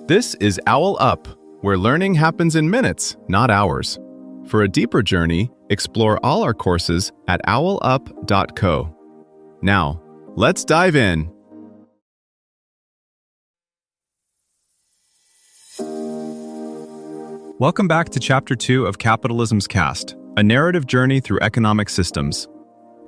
This is OwlUp, where learning happens in minutes, not hours. For a deeper journey, explore all our courses at owlup.co. Now, let's dive in. Welcome back to Chapter 2 of Capitalism's Cast, a narrative journey through economic systems.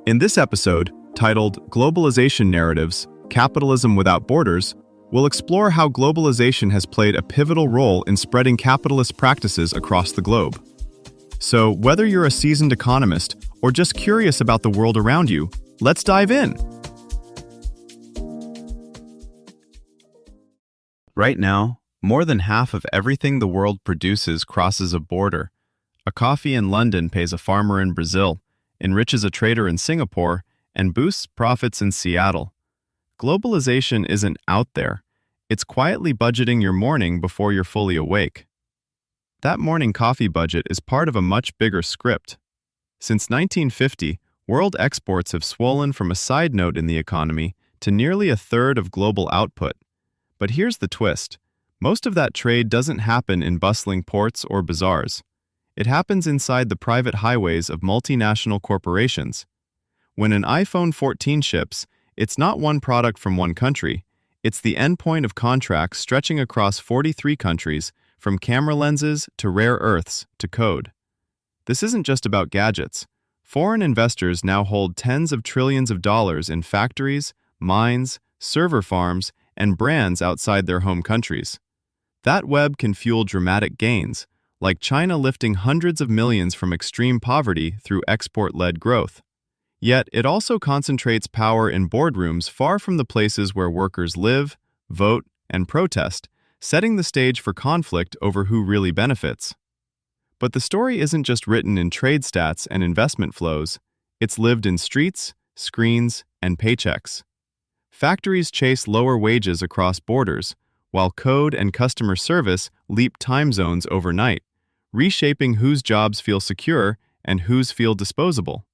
In this episode, titled Globalization Narratives, Capitalism Without Borders, we'll explore how globalization has played a pivotal role in spreading capitalist practices across the globe. So, whether you're a seasoned economist or just curious about the world around you, let's dive in. Right now, more than half of everything the world produces crosses a border. A coffee in London pays a farmer in Brazil, enriches a trader in Singapore, and boosts profits in Seattle. Globalization isn't out there. It's quietly budgeting your morning before you're fully awake. That morning coffee budget is part of a much bigger script. Since 1950, world exports have swollen from a side note in the economy to nearly a third of global output. But here's the twist. Most of that trade doesn't happen in bustling ports or bazaars. It happens inside the private highways of multinational corporations. When an iPhone 14 ships, it's not one product from one country. It's the endpoint of contracts stretching across 43 countries, from camera lenses to rare earths to code. This isn't just about gadgets. Foreign investors now hold tens of trillions of dollars in factories, mines, server farms, and brands outside their home countries. That web can fuel dramatic gains, like China lifting hundreds of millions from extreme poverty through export-led growth. Yet, it also concentrates power in boardrooms far from the places where workers live, vote, and protest, setting the stage for conflict over who really benefits. But the story isn't just written in trade stats and investment flows, it's lived in streets, screens, and paychecks. Factories chase lower wages across borders, while code and customer service leap time zones overnight, reshaping whose jobs feel secure and whose feel disposable.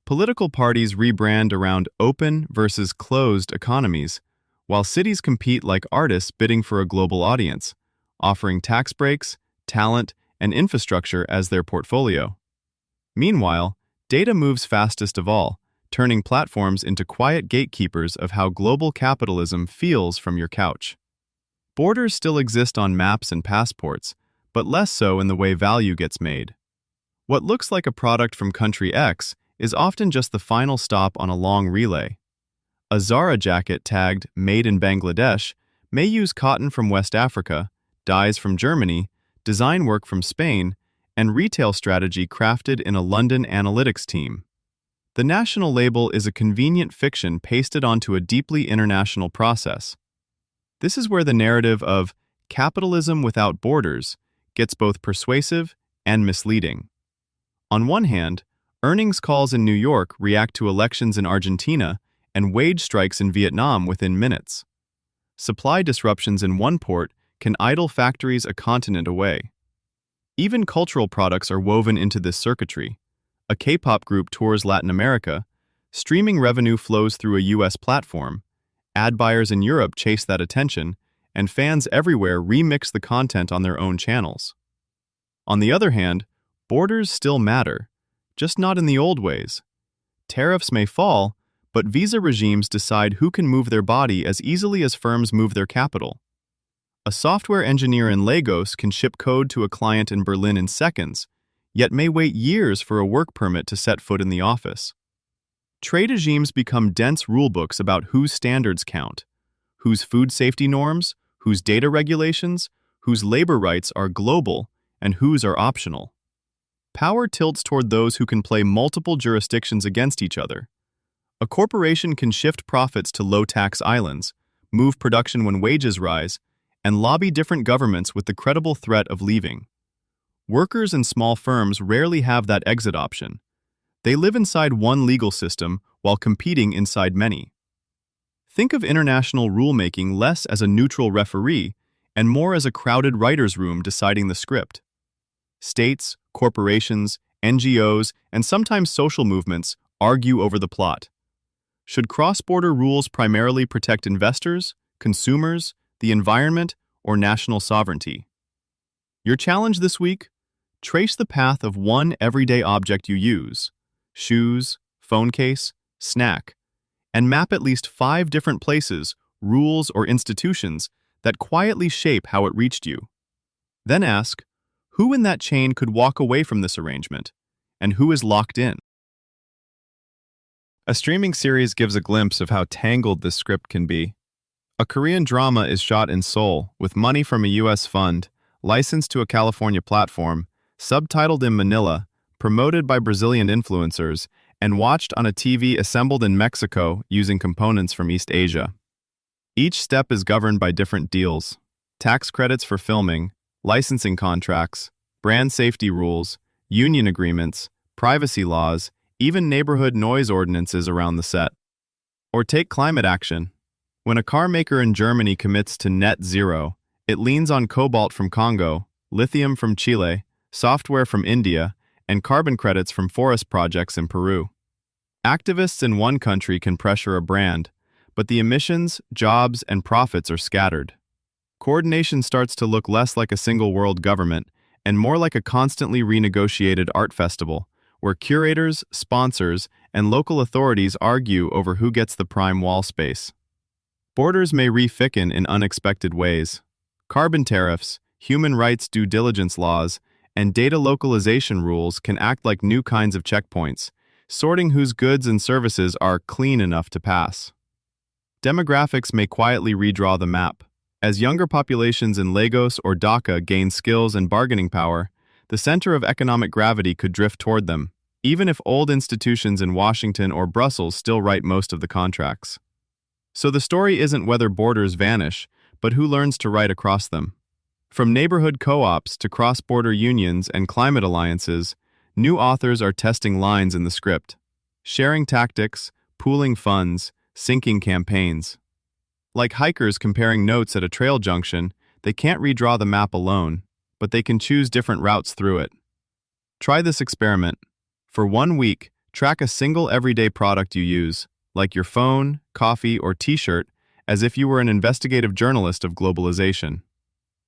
Political parties rebrand around open versus closed economies, while cities compete like artists bidding for a global audience, offering tax breaks, talent, and infrastructure as their portfolio. Meanwhile, data moves fastest of all, turning platforms into quiet gatekeepers of how global capitalism feels from your couch. Borders still exist on maps and passports, but less so in the way value gets made. What looks like a product from country X is often just the final stop on a long relay. A Zara jacket tagged "Made in Bangladesh" may use cotton from West Africa, dyes from Germany, design work from Spain, and retail strategy crafted in a London analytics team. The national label is a convenient fiction pasted onto a deeply international process. This is where the narrative of capitalism without borders gets both persuasive and misleading. On one hand, earnings calls in New York react to elections in Argentina and wage strikes in Vietnam within minutes. Supply disruptions in one port can idle factories a continent away. Even cultural products are woven into this circuitry. A K-pop group tours Latin America, streaming revenue flows through a US platform, ad buyers in Europe chase that attention, and fans everywhere remix the content on their own channels. On the other hand, borders still matter, just not in the old ways. Tariffs may fall, but visa regimes decide who can move their body as easily as firms move their capital. A software engineer in Lagos can ship code to a client in Berlin in seconds, yet may wait years for a work permit to set foot in the office. Trade regimes become dense rulebooks about whose standards count, whose food safety norms, whose data regulations, whose labor rights are global, and whose are optional. Power tilts toward those who can play multiple jurisdictions against each other. A corporation can shift profits to low-tax islands, move production when wages rise, and lobby different governments with the credible threat of leaving. Workers and small firms rarely have that exit option. They live inside one legal system while competing inside many. Think of international rulemaking less as a neutral referee and more as a crowded writer's room deciding the script. States, corporations, NGOs, and sometimes social movements argue over the plot. Should cross-border rules primarily protect investors, consumers, the environment, or national sovereignty. Your challenge this week? Trace the path of one everyday object you use, shoes, phone case, snack, and map at least 5 different places, rules, or institutions that quietly shape how it reached you. Then ask, who in that chain could walk away from this arrangement, and who is locked in? A streaming series gives a glimpse of how tangled this script can be. A Korean drama is shot in Seoul with money from a U.S. fund, licensed to a California platform, subtitled in Manila, promoted by Brazilian influencers, and watched on a TV assembled in Mexico using components from East Asia. Each step is governed by different deals: tax credits for filming, licensing contracts, brand safety rules, union agreements, privacy laws, even neighborhood noise ordinances around the set. Or take climate action. When a car maker in Germany commits to net zero, it leans on cobalt from Congo, lithium from Chile, software from India, and carbon credits from forest projects in Peru. Activists in one country can pressure a brand, but the emissions, jobs, and profits are scattered. Coordination starts to look less like a single world government and more like a constantly renegotiated art festival, where curators, sponsors, and local authorities argue over who gets the prime wall space. Borders may re-thicken in unexpected ways. Carbon tariffs, human rights due diligence laws, and data localization rules can act like new kinds of checkpoints, sorting whose goods and services are clean enough to pass. Demographics may quietly redraw the map. As younger populations in Lagos or Dhaka gain skills and bargaining power, the center of economic gravity could drift toward them, even if old institutions in Washington or Brussels still write most of the contracts. So the story isn't whether borders vanish, but who learns to write across them. From neighborhood co-ops to cross-border unions and climate alliances, new authors are testing lines in the script, sharing tactics, pooling funds, syncing campaigns. Like hikers comparing notes at a trail junction, they can't redraw the map alone, but they can choose different routes through it. Try this experiment. For 1 week, track a single everyday product you use, like your phone, coffee, or t-shirt, as if you were an investigative journalist of globalization.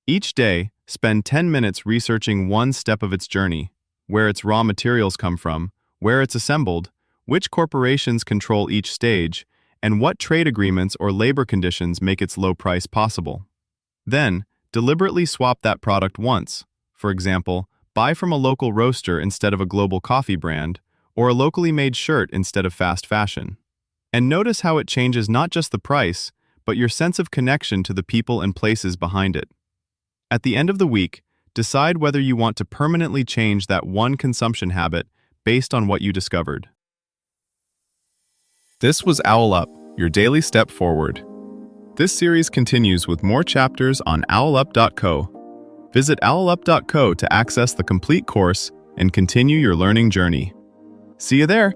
Each day, spend 10 minutes researching one step of its journey: where its raw materials come from, where it's assembled, which corporations control each stage, and what trade agreements or labor conditions make its low price possible. Then, deliberately swap that product once. For example, buy from a local roaster instead of a global coffee brand, or a locally made shirt instead of fast fashion. And notice how it changes not just the price, but your sense of connection to the people and places behind it. At the end of the week, decide whether you want to permanently change that one consumption habit based on what you discovered. This was OwlUp, your daily step forward. This series continues with more chapters on OwlUp.co. Visit OwlUp.co to access the complete course and continue your learning journey. See you there!